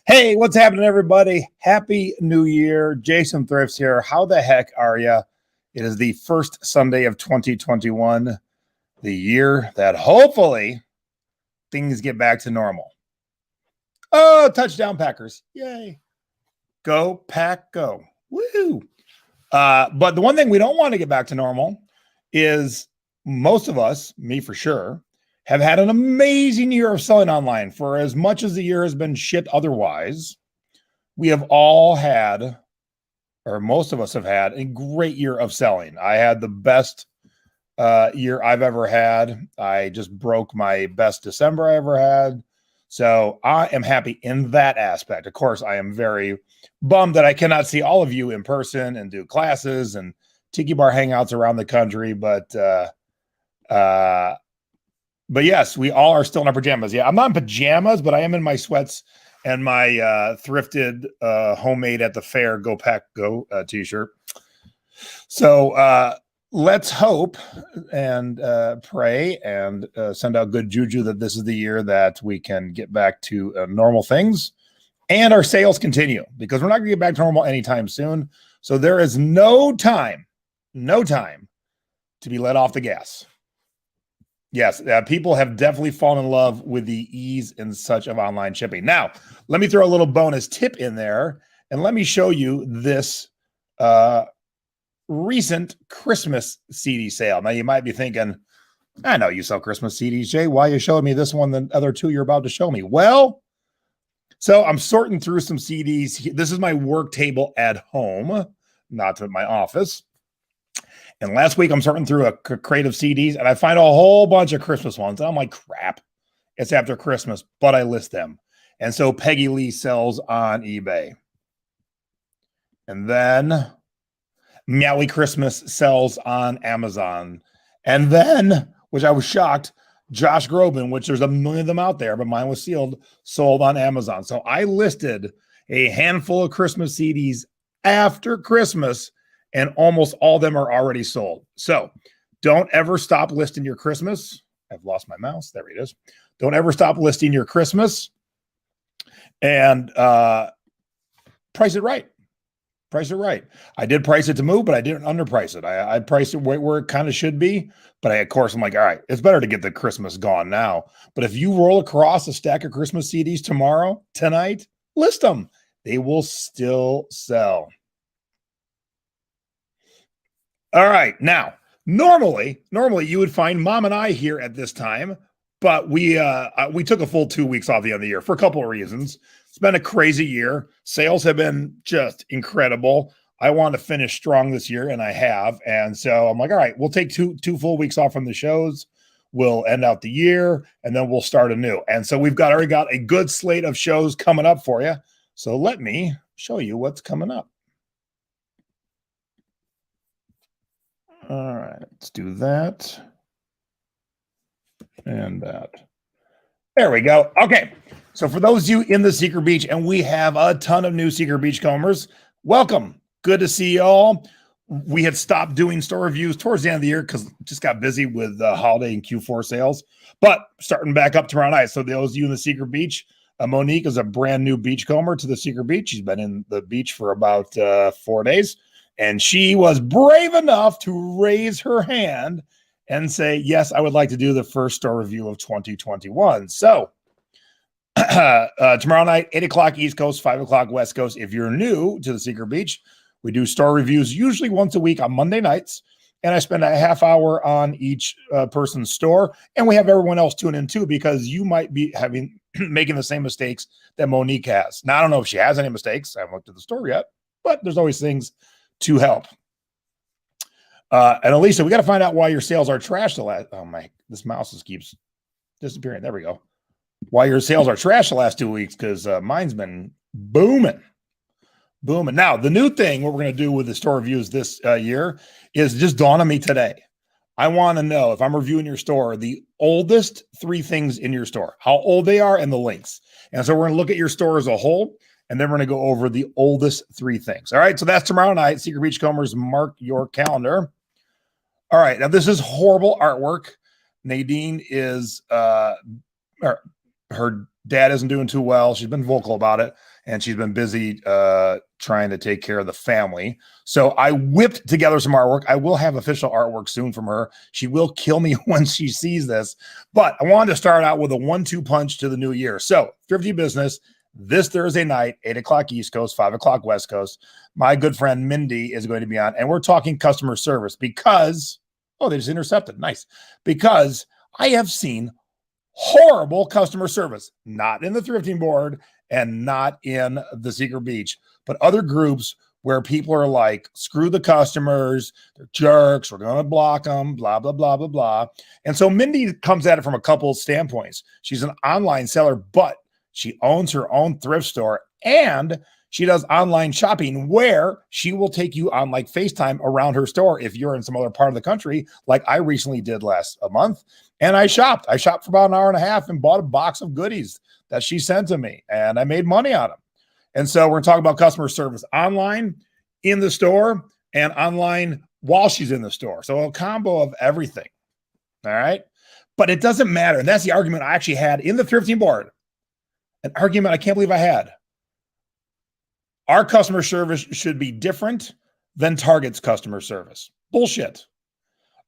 Hey, what's happening, everybody? Happy New Year. Jason Thrifts here. How the heck are you? It is the first Sunday of 2021, the year that hopefully things get back to normal. Oh, touchdown Packers. Yay. Go, Pack, go. Woo. But the one thing we don't want to get back to normal is most of us, me for sure, have had an amazing year of selling online. For as much as the year has been shit otherwise, we have all had, or most of us have had, a great year of selling. I had the best year I've ever had. I just broke my best December I ever had. So I am happy in that aspect. Of course, I am very bummed that I cannot see all of you in person and do classes and tiki bar hangouts around the country. But yes, we all are still in our pajamas. Yeah, I'm not in pajamas, but I am in my sweats and my thrifted, homemade at the fair, Go Pack Go t-shirt. So let's hope and pray and send out good juju that this is the year that we can get back to normal things and our sales continue, because we're not going to get back to normal anytime soon. So there is no time to be let off the gas. Yes, people have definitely fallen in love with the ease and such of online shipping. Now, let me throw a little bonus tip in there, and let me show you this recent Christmas CD sale. Now, you might be thinking, I know you sell Christmas CDs, Jay. Why are you showing me this one than the other two you're about to show me? Well, so I'm sorting through some CDs. This is my work table at home, not at my office. And last week, I'm sorting through a crate of CDs, and I find a whole bunch of Christmas ones. And I'm like, crap, it's after Christmas, but I list them. And so Peggy Lee sells on eBay. And then Meowie Christmas sells on Amazon. And then, which I was shocked, Josh Groban, which there's a million of them out there, but mine was sealed, sold on Amazon. So I listed a handful of Christmas CDs after Christmas, and almost all of them are already sold. So don't ever stop listing your Christmas. I've lost my mouse. There it is. Don't ever stop listing your Christmas, and price it right. Price it right. I did price it to move, but I didn't underprice it. I priced it where it kind of should be. But of course, I'm like, all right, it's better to get the Christmas gone now. But if you roll across a stack of Christmas CDs tonight, list them. They will still sell. All right. Now, normally you would find Mom and I here at this time, but we took a full 2 weeks off the end of the year for a couple of reasons. It's been a crazy year. Sales have been just incredible. I want to finish strong this year, and I have. And so I'm like, all right, we'll take two full weeks off from the shows. We'll end out the year, and then we'll start anew. And so we've already got a good slate of shows coming up for you. So let me show you what's coming up. All right, let's do that and that. There we go. Okay, so for those of you in the Secret Beach, and we have a ton of new Secret Beachcombers, welcome. Good to see you all. We had stopped doing store reviews towards the end of the year because just got busy with the holiday and Q4 sales, but starting back up tomorrow night. So those of you in the Secret Beach, Monique is a brand new beachcomber to the Secret Beach. She's been in the beach for about 4 days. And she was brave enough to raise her hand and say, yes, I would like to do the first store review of 2021. So tomorrow night, 8 o'clock East Coast, 5 o'clock West Coast. If you're new to the Secret Beach, we do store reviews usually once a week on Monday nights. And I spend a half hour on each person's store. And we have everyone else tune in too, because you might be making the same mistakes that Monique has. Now, I don't know if she has any mistakes. I haven't looked at the store yet, but there's always things to help. And Alicia, we got to find out why your sales are trash the last. Oh my, this mouse just keeps disappearing. There we go. Why your sales are trash the last 2 weeks? Because mine's been booming. Now, the new thing, what we're going to do with the store reviews this year is just dawn on me today. I want to know, if I'm reviewing your store, the oldest 3 things in your store, how old they are, and the links. And so we're going to look at your store as a whole. And then we're going to go over the oldest 3 things. All right. So that's tomorrow night. Secret Beachcombers, mark your calendar. All right. Now, this is horrible artwork. Nadine is, her dad isn't doing too well. She's been vocal about it, and she's been busy trying to take care of the family. So I whipped together some artwork. I will have official artwork soon from her. She will kill me when she sees this, but I wanted to start out with a 1-2 punch to the new year. So Thrifty Business this Thursday night, 8 o'clock East Coast, 5 o'clock West Coast. My good friend Mindy is going to be on, and we're talking customer service because, oh, they just intercepted. Nice. Because I have seen horrible customer service, not in the thrifting board and not in the Secret Beach, but other groups where people are like, screw the customers, they're jerks, we're going to block them, blah, blah, blah, blah, blah. And so Mindy comes at it from a couple of standpoints. She's an online seller, but she owns her own thrift store, and she does online shopping where she will take you on like FaceTime around her store if you're in some other part of the country, like I recently did last month. And I shopped. I shopped for about an hour and a half and bought a box of goodies that she sent to me, and I made money on them. And so we're going to talk about customer service online, in the store, and online while she's in the store. So a combo of everything. All right. But it doesn't matter. And that's the argument I actually had in the thrifting board. An argument I can't believe I had. Our customer service should be different than Target's customer service. Bullshit.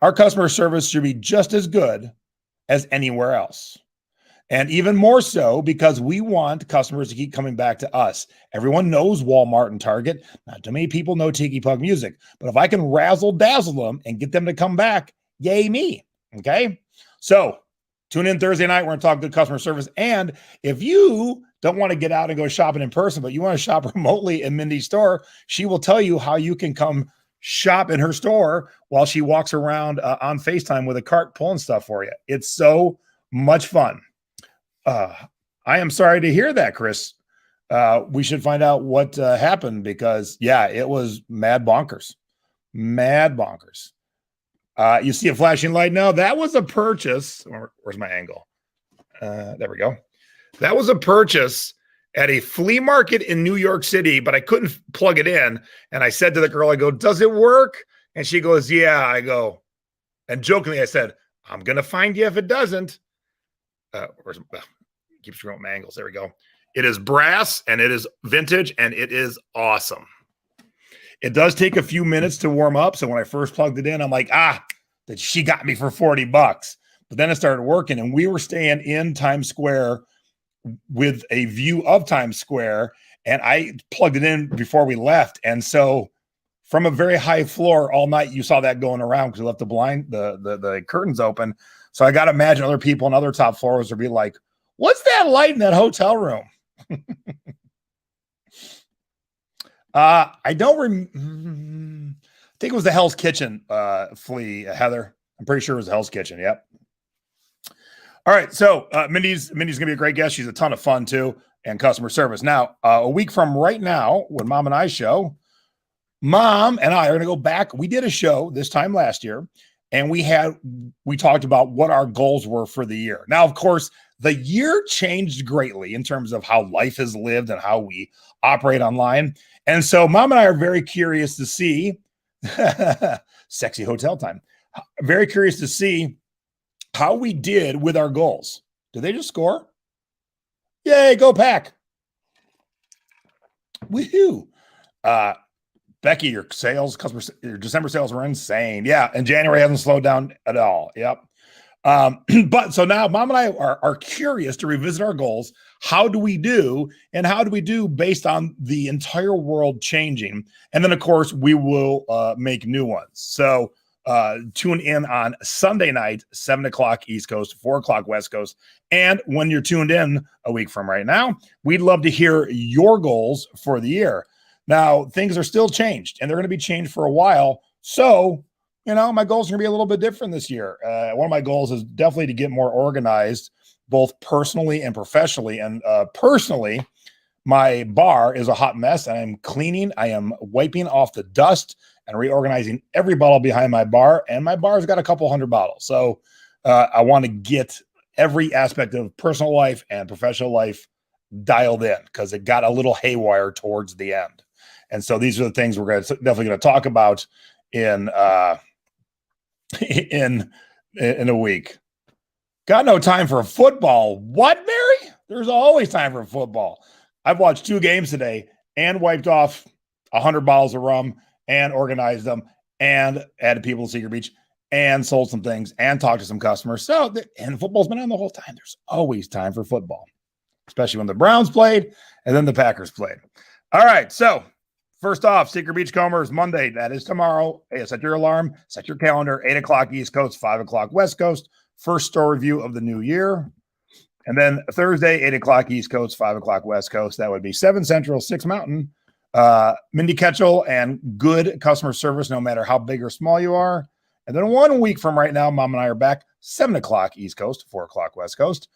Our customer service should be just as good as anywhere else. And even more so because we want customers to keep coming back to us. Everyone knows Walmart and Target. Not too many people know Tiki Pug Music. But if I can razzle dazzle them and get them to come back, yay me. Okay? So tune in Thursday night. We're going to talk good customer service. And if you don't want to get out and go shopping in person, but you want to shop remotely in Mindy's store, she will tell you how you can come shop in her store while she walks around on FaceTime with a cart pulling stuff for you. It's so much fun. I am sorry to hear that, Chris. We should find out what happened because, yeah, it was mad bonkers. Mad bonkers. You see a flashing light now? That was a purchase. Where's my angle? There we go. That was a purchase at a flea market in New York City, but I couldn't plug it in. And I said to the girl, I go, does it work? And she goes, yeah. I go, and jokingly, I said, I'm going to find you if it doesn't. Keep screwing up my angles. There we go. It is brass and it is vintage and it is awesome. It does take a few minutes to warm up. So when I first plugged it in, I'm like, that she got me for $40. But then it started working, and we were staying in Times Square with a view of Times Square, and I plugged it in before we left. And so from a very high floor all night, you saw that going around because we left the curtains open. So I got to imagine other people on other top floors would be like, what's that light in that hotel room? I think it was the Hell's Kitchen flea, Heather. I'm pretty sure it was the Hell's Kitchen. Yep. All right. So Mindy's going to be a great guest. She's a ton of fun too, and customer service. Now, a week from right now, when Mom and I show, Mom and I are going to go back. We did a show this time last year, and we talked about what our goals were for the year. Now, of course, the year changed greatly in terms of how life is lived and how we operate online. And so Mom and I are very curious to see sexy hotel time. Very curious to see how we did with our goals. Did they just score? Yay, go Pack. Woohoo. Becky, your December sales were insane. Yeah, and January hasn't slowed down at all. Yep. But so now Mom and I are curious to revisit our goals. How do we do? And how do we do based on the entire world changing? And then, of course, we will make new ones. So tune in on Sunday night, 7 o'clock East Coast, 4 o'clock West Coast. And when you're tuned in a week from right now, we'd love to hear your goals for the year. Now, things are still changed, and they're going to be changed for a while. So, my goals are going to be a little bit different this year. One of my goals is definitely to get more organized, both personally and professionally. And personally, my bar is a hot mess, and I'm cleaning. I am wiping off the dust and reorganizing every bottle behind my bar. And my bar's got a couple hundred bottles. So I want to get every aspect of personal life and professional life dialed in because it got a little haywire towards the end. And so these are the things we're definitely going to talk about in a week. Got no time for football. What, Mary? There's always time for football. I've watched 2 games today and wiped off 100 bottles of rum and organized them and added people to Secret Beach and sold some things and talked to some customers. So, and football's been on the whole time. There's always time for football, especially when the Browns played and then the Packers played. All right. So, first off, Secret Beachcombers Monday. That is tomorrow. Hey, set your alarm, set your calendar, 8 o'clock East Coast, 5 o'clock West Coast. First store review of the new year. And then Thursday, 8 o'clock East Coast, 5 o'clock West Coast. That would be 7 Central, 6 Mountain. Mindy Ketchel and good customer service, no matter how big or small you are. And then 1 week from right now, Mom and I are back, 7 o'clock East Coast, 4 o'clock West Coast.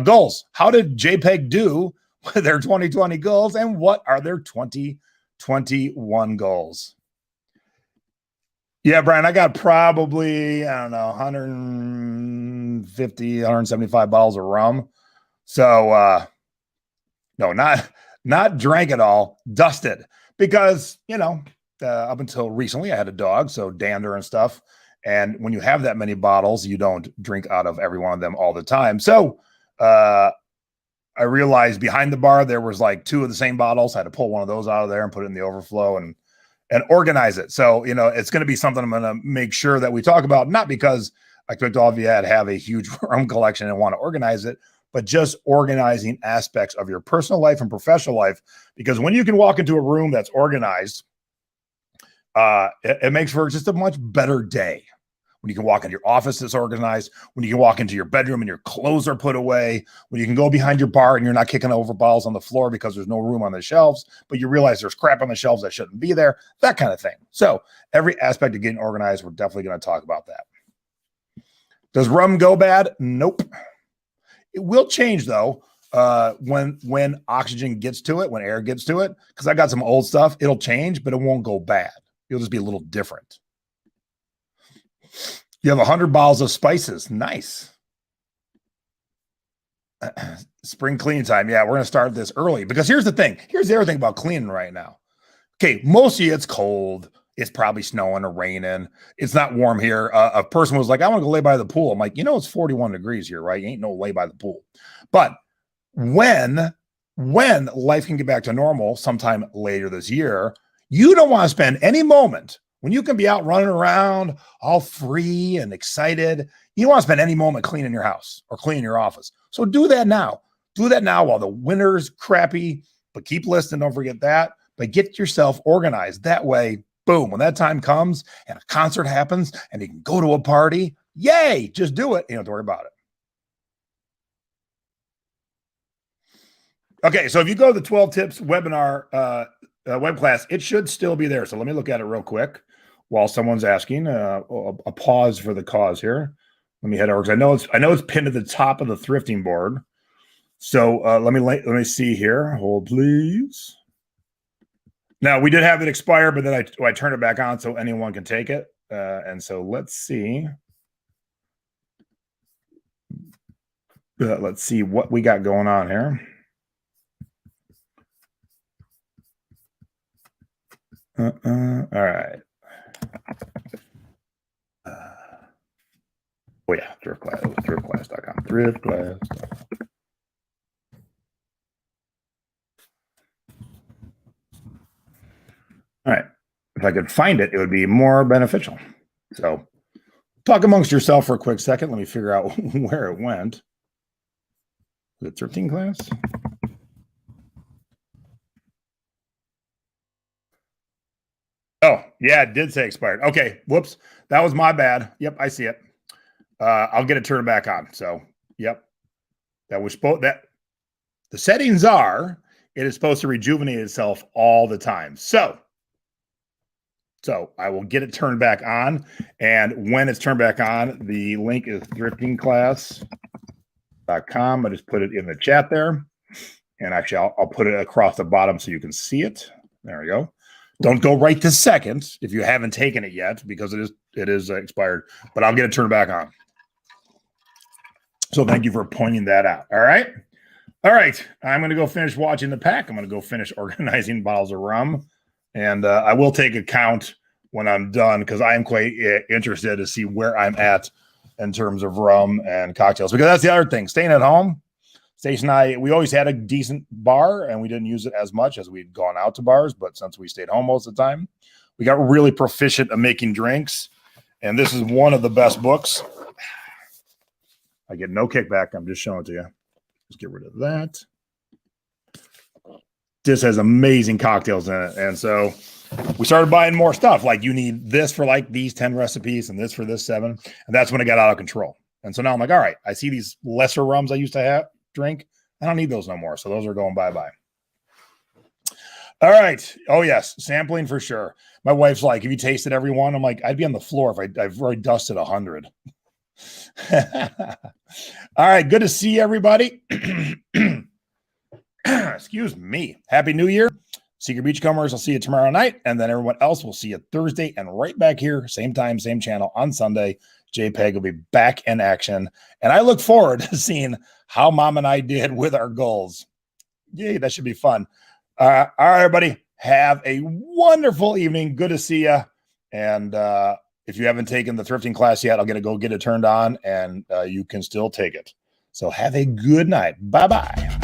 Goals. How did JPEG do with their 2020 goals, and what are their 2021 goals? Yeah, Brian, I got probably, I don't know, 150, 175 bottles of rum. So, no, not drank it all, dusted. Because, up until recently, I had a dog, so dander and stuff. And when you have that many bottles, you don't drink out of every one of them all the time. So, I realized behind the bar, there was like 2 of the same bottles. I had to pull one of those out of there and put it in the overflow and organize it. So, it's going to be something I'm going to make sure that we talk about, not because I expect all of you to have a huge rum collection and want to organize it, but just organizing aspects of your personal life and professional life. Because when you can walk into a room that's organized, it makes for just a much better day. When you can walk into your office that's organized, when you can walk into your bedroom and your clothes are put away, when you can go behind your bar and you're not kicking over bottles on the floor because there's no room on the shelves, but you realize there's crap on the shelves that shouldn't be there, that kind of thing. So every aspect of getting organized, we're definitely going to talk about that. Does rum go bad? Nope. It will change though when oxygen gets to it, when air gets to it, because I got some old stuff. It'll change, but it won't go bad. It'll just be a little different. You have 100 bottles of spices. Nice. Spring cleaning time. Yeah, we're going to start this early because here's the thing. Here's the other thing about cleaning right now. Okay, most of you, it's cold. It's probably snowing or raining. It's not warm here. A person was like, I want to go lay by the pool. I'm like, it's 41 degrees here, right? You ain't no lay by the pool. But when life can get back to normal sometime later this year, you don't want to spend any moment when you can be out running around all free and excited. You don't want to spend any moment cleaning your house or cleaning your office. So do that now. Do that now while the winter's crappy, but keep listening. Don't forget that. But get yourself organized. That way, boom, when that time comes and a concert happens and you can go to a party, yay, just do it. You don't have to worry about it. Okay, so if you go to the 12 tips webinar web class, it should still be there. So let me look at it real quick while someone's asking. A pause for the cause here. Let me head over because I know it's pinned to the top of the thrifting board. So let me see here. Hold please. Now we did have it expire, but then I turned it back on so anyone can take it. And so let's see. Let's see what we got going on here. All right. Oh yeah, thrift class, thriftclass.com. Thrift class. All right. If I could find it, it would be more beneficial. So talk amongst yourself for a quick second. Let me figure out where it went. The thrifting class. Oh, yeah, it did say expired. Okay, whoops. That was my bad. Yep, I see it. I'll get it turned back on. So, yep. That was supposed that the settings are it is supposed to rejuvenate itself all the time. So I will get it turned back on. And when it's turned back on, the link is thriftingclass.com. I just put it in the chat there. And actually, I'll put it across the bottom so you can see it. There we go. Don't go right this second if you haven't taken it yet because it is expired, but I'll get it turned back on. So thank you for pointing that out. All right. I'm going to go finish watching the pack. I'm going to go finish organizing bottles of rum, and I will take a count when I'm done because I am quite interested to see where I'm at in terms of rum and cocktails, because that's the other thing. Staying at home, Stacey and I, we always had a decent bar and we didn't use it as much as we'd gone out to bars. But since we stayed home most of the time, we got really proficient at making drinks. And this is one of the best books. I get no kickback. I'm just showing it to you. Let's get rid of that. This has amazing cocktails in it. And so we started buying more stuff. Like you need this for like these 10 recipes and this for this 7. And that's when it got out of control. And so now I'm like, all right, I see these lesser rums I used to drink. I don't need those no more. So those are going bye-bye. All right. Oh, yes. Sampling for sure. My wife's like, have you tasted every one? I'm like, I'd be on the floor if I've already dusted 100. All right. Good to see everybody. Excuse me. Happy New Year. Secret Beachcombers, I'll see you tomorrow night. And then everyone else will see you Thursday and right back here, same time, same channel on Sunday. JPEG will be back in action. And I look forward to seeing how Mom and I did with our goals. Yay, that should be fun. All right, everybody. Have a wonderful evening. Good to see you. And if you haven't taken the thrifting class yet, I'll go get it turned on, and you can still take it. So have a good night. Bye-bye.